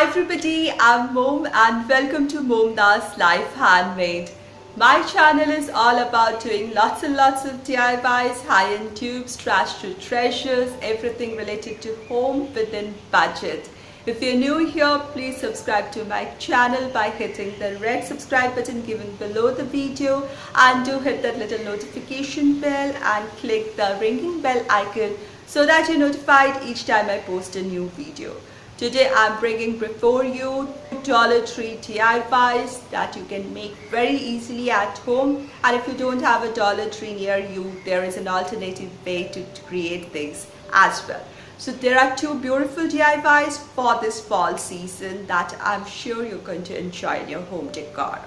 Hi everybody, I'm Mom and welcome to MomDas Life Handmade. My channel is all about doing lots and lots of DIYs, high-end tubes, trash to treasures, everything related to home within budget. If you're new here, please subscribe to my channel by hitting the red subscribe button given below the video, and do hit that little notification bell and click the ringing bell icon so that you're notified each time I post a new video. Today I'm bringing before you Dollar Tree DIYs that you can make very easily at home, and if you don't have a Dollar Tree near you, there is an alternative way to create things as well. So there are two beautiful DIYs for this fall season that I'm sure you're going to enjoy in your home decor.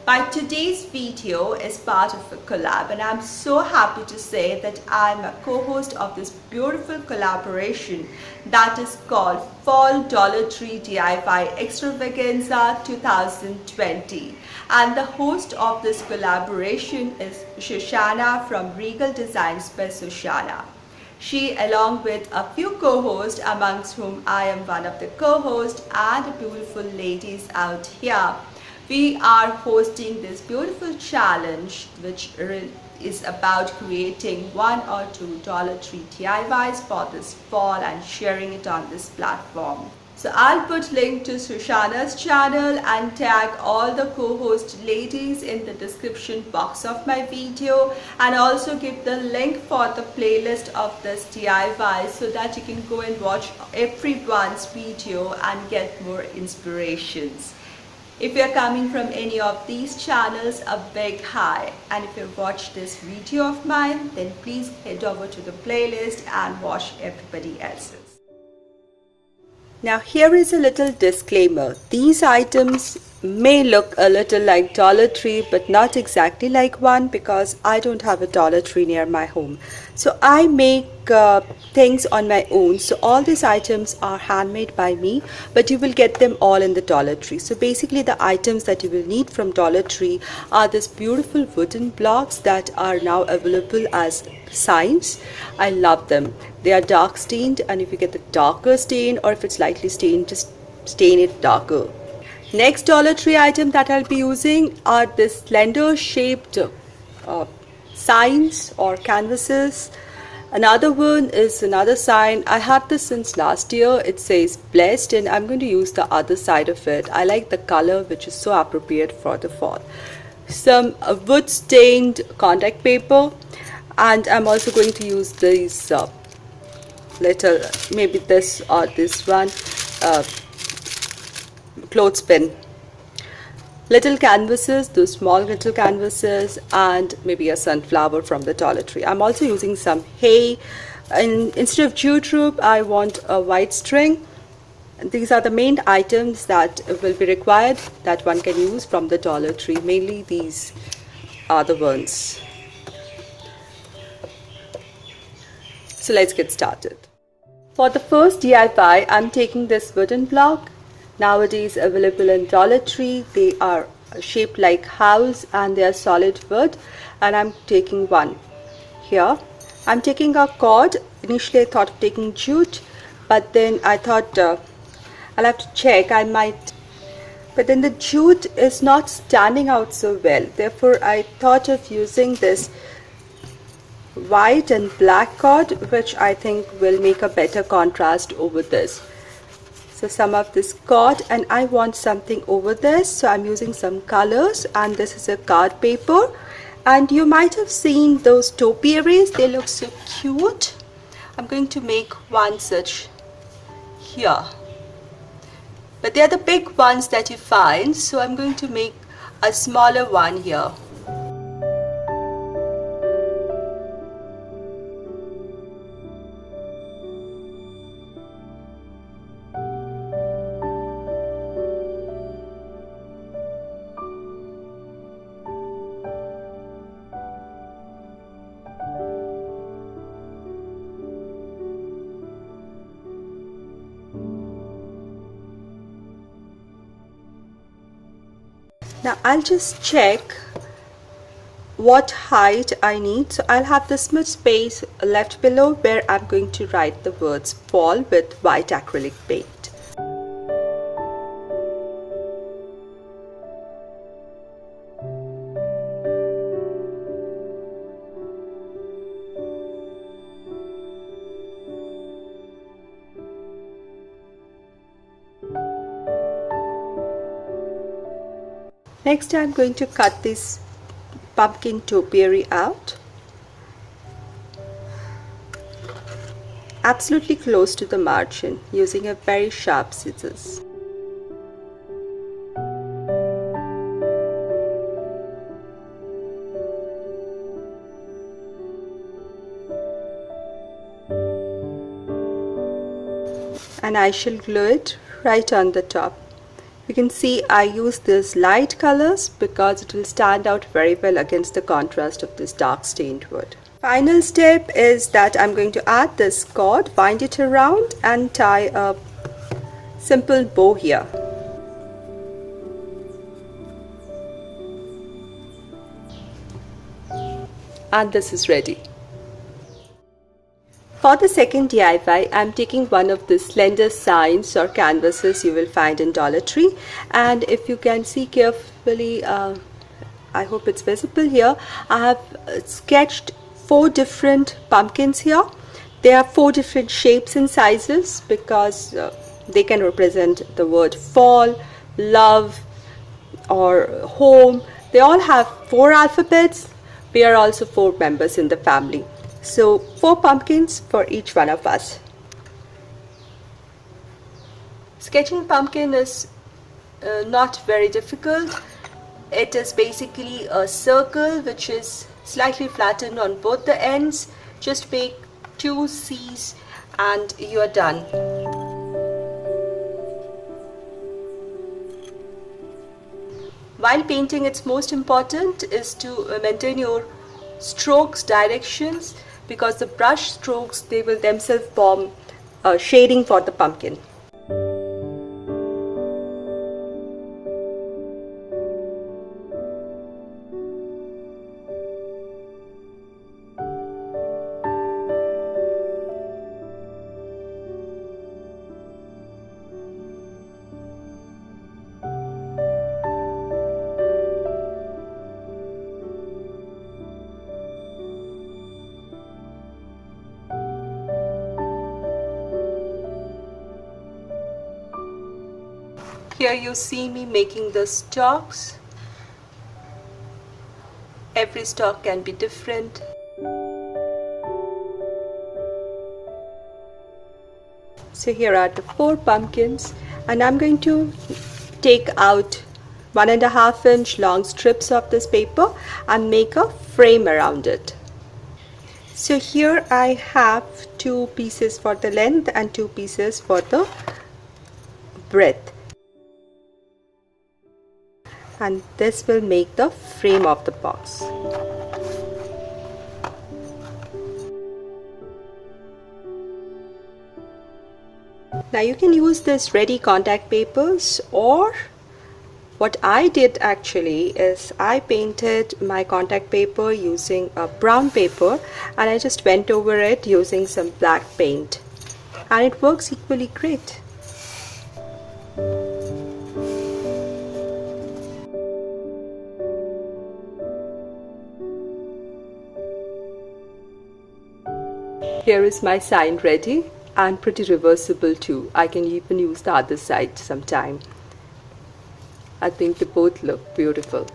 But today's video is part of a collab, and I'm so happy to say that I'm a co-host of this beautiful collaboration that is called Fall Dollar Tree DIY Extravaganza 2020. And the host of this collaboration is Shoshana from Regal Designs by Shoshana. She, along with a few co-hosts, amongst whom I am one of the co-hosts, and beautiful ladies out here, we are hosting this beautiful challenge which is about creating one or two Dollar Tree DIYs for this fall and sharing it on this platform. So I'll put link to Shoshana's channel and tag all the co-host ladies in the description box of my video, and also give the link for the playlist of this DIY so that you can go and watch everyone's video and get more inspirations. If you're coming from any of these channels, a big hi, and if you've watched this video of mine, then please head over to the playlist and watch everybody else's. Now here is a little disclaimer. These items may look a little like Dollar Tree but not exactly like one, because I don't have a Dollar Tree near my home. So I make things on my own. So all these items are handmade by me, but you will get them all in the Dollar Tree. So basically the items that you will need from Dollar Tree are this beautiful wooden blocks that are now available as signs. I love them. They are dark stained, and if you get the darker stain, or if it's lightly stained, just stain it darker. Next Dollar Tree item that I'll be using are this slender shaped signs or canvases. Another one is another sign. I had this since last year. It says blessed, and I'm going to use the other side of it. I like the color, which is so appropriate for the fall. Some wood stained contact paper, and I'm also going to use these little, maybe this or this one, clothespin. Little canvases, those small little canvases, and maybe a sunflower from the Dollar Tree. I'm also using some hay, and instead of jute rope, I want a white string. These are the main items that will be required that one can use from the Dollar Tree. Mainly these are the ones. So let's get started. For the first DIY, I'm taking this wooden block. Nowadays available in Dollar Tree. They are shaped like house and they are solid wood, and I'm taking one here. I'm taking a cord. Initially I thought of taking jute, but then I thought I'll have to check. I might, but then the jute is not standing out so well. Therefore I thought of using this white and black cord, which I think will make a better contrast over this. So some of this cord, and I want something over this, so I'm using some colors, and this is a card paper. And you might have seen those topiaries, they look so cute. I'm going to make one such here, but they are the big ones that you find, so I'm going to make a smaller one here. Now I'll just check what height I need. So I'll have this much space left below where I'm going to write the words fall with white acrylic paint. Next I'm going to cut this pumpkin topiary out, absolutely close to the margin, using a very sharp scissors. And I shall glue it right on the top. You can see I use these light colors because it will stand out very well against the contrast of this dark stained wood. Final step is that I'm going to add this cord, wind it around and tie a simple bow here. And this is ready. For the second DIY, I'm taking one of the slender signs or canvases you will find in Dollar Tree, and if you can see carefully, I hope it's visible here, I have sketched 4 different pumpkins here. They are 4 different shapes and sizes because they can represent the word fall, love or home. They all have 4 alphabets. We are also 4 members in the family. So 4 pumpkins for each one of us. Sketching pumpkin is not very difficult. It is basically a circle which is slightly flattened on both the ends. Just make 2 C's and you are done. While painting, it's most important is to maintain your strokes directions, because the brush strokes, they will themselves form shading for the pumpkin. Here you see me making the stalks. Every stalk can be different. So here are the 4 pumpkins, and I'm going to take out 1.5 inch long strips of this paper and make a frame around it. So here I have 2 pieces for the length and 2 pieces for the breadth. And this will make the frame of the box. Now you can use this ready contact papers, or what I did actually is I painted my contact paper using a brown paper and I just went over it using some black paint, and it works equally great. Here is my sign ready and pretty reversible too. I can even use the other side sometime. I think they both look beautiful.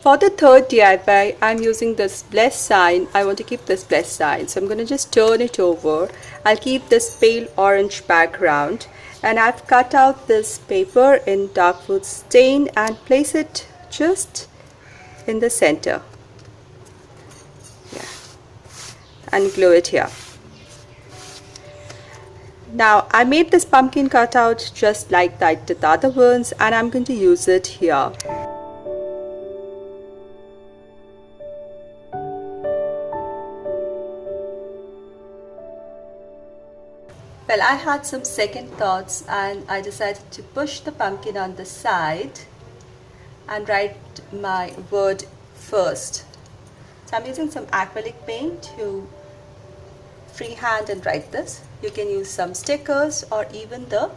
For the third DIY, I'm using this bless sign. I want to keep this bless sign, so I'm going to just turn it over. I'll keep this pale orange background, and I've cut out this paper in dark wood stain and place it just in the center. And glue it here. Now I made this pumpkin cutout just like I did the other ones, and I'm going to use it here. Well, I had some second thoughts and I decided to push the pumpkin on the side and write my word first. So I'm using some acrylic paint to freehand and write this. You can use some stickers or even the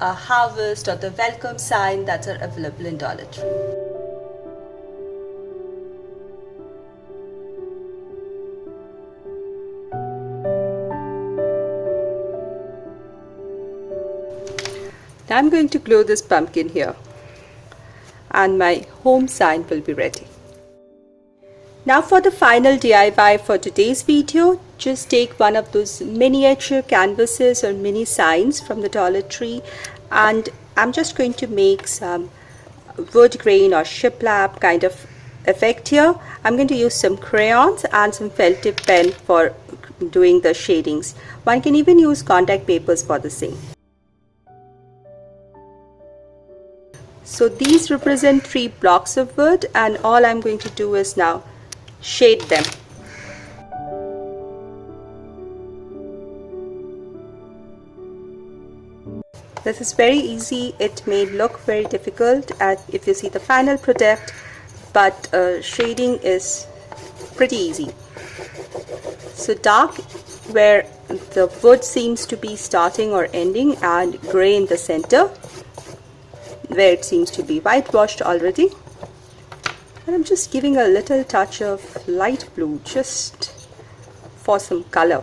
harvest or the welcome sign that are available in Dollar Tree. Now I'm going to glue this pumpkin here. and my home sign will be ready. Now for the final DIY for today's video, just take one of those miniature canvases or mini signs from the Dollar Tree, and I'm just going to make some wood grain or shiplap kind of effect here. I'm going to use some crayons and some felt tip pen for doing the shadings. One can even use contact papers for the same. So these represent 3 blocks of wood, and all I'm going to do is now shade them. This is very easy. It may look very difficult if you see the final product, but shading is pretty easy. So dark where the wood seems to be starting or ending, and gray in the center where it seems to be whitewashed already. And I'm just giving a little touch of light blue just for some color,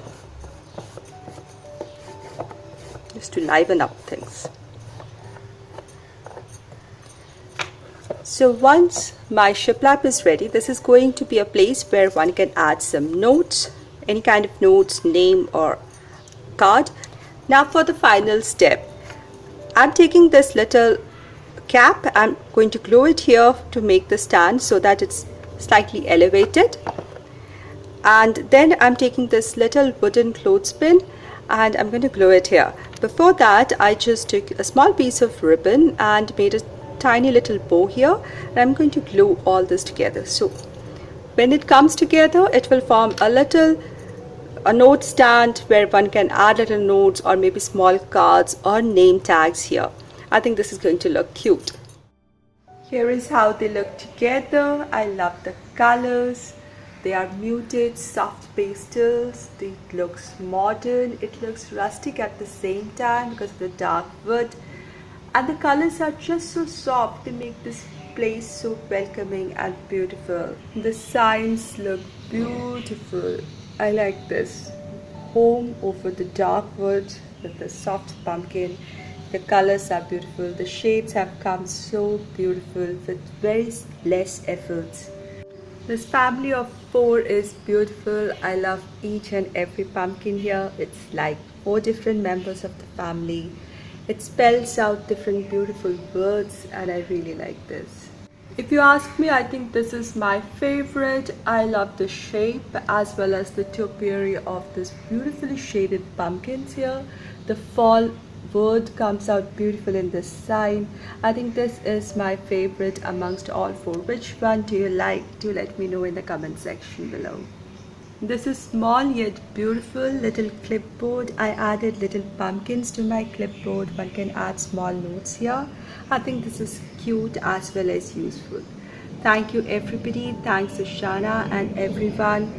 just to liven up things. So once my shiplap is ready, this is going to be a place where one can add some notes, any kind of notes, name or card. Now for the final step, I'm taking this little cap, I'm going to glue it here to make the stand so that it's slightly elevated, and then I'm taking this little wooden clothespin and I'm going to glue it here. Before that, I just took a small piece of ribbon and made a tiny little bow here, and I'm going to glue all this together. So when it comes together, it will form a note stand where one can add little notes or maybe small cards or name tags here. I think this is going to look cute. Here is how they look together. I love the colors. They are muted, soft pastels. It looks modern. It looks rustic at the same time because of the dark wood. And the colors are just so soft. They make this place so welcoming and beautiful. The signs look beautiful. I like this. Home over the dark wood with the soft pumpkin. The colors are beautiful. The shades have come so beautiful with very less efforts. This family of 4 is beautiful. I love each and every pumpkin here. It's like 4 different members of the family. It spells out different beautiful words, and I really like this. If you ask me, I think this is my favorite. I love the shape as well as the topiary of this beautifully shaded pumpkins here. The fall word comes out beautiful in this sign. I think this is my favorite amongst all 4. Which one do you like? Do let me know in the comment section below. This is small yet beautiful little clipboard. I added little pumpkins to my clipboard. One can add small notes here. I think this is cute as well as useful. Thank you everybody. Thanks to Shana and everyone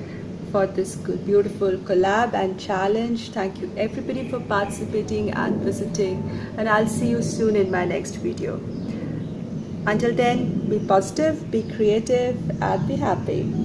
for this beautiful collab and challenge. Thank you everybody for participating and visiting, and I'll see you soon in my next video. Until then, be positive, be creative and be happy.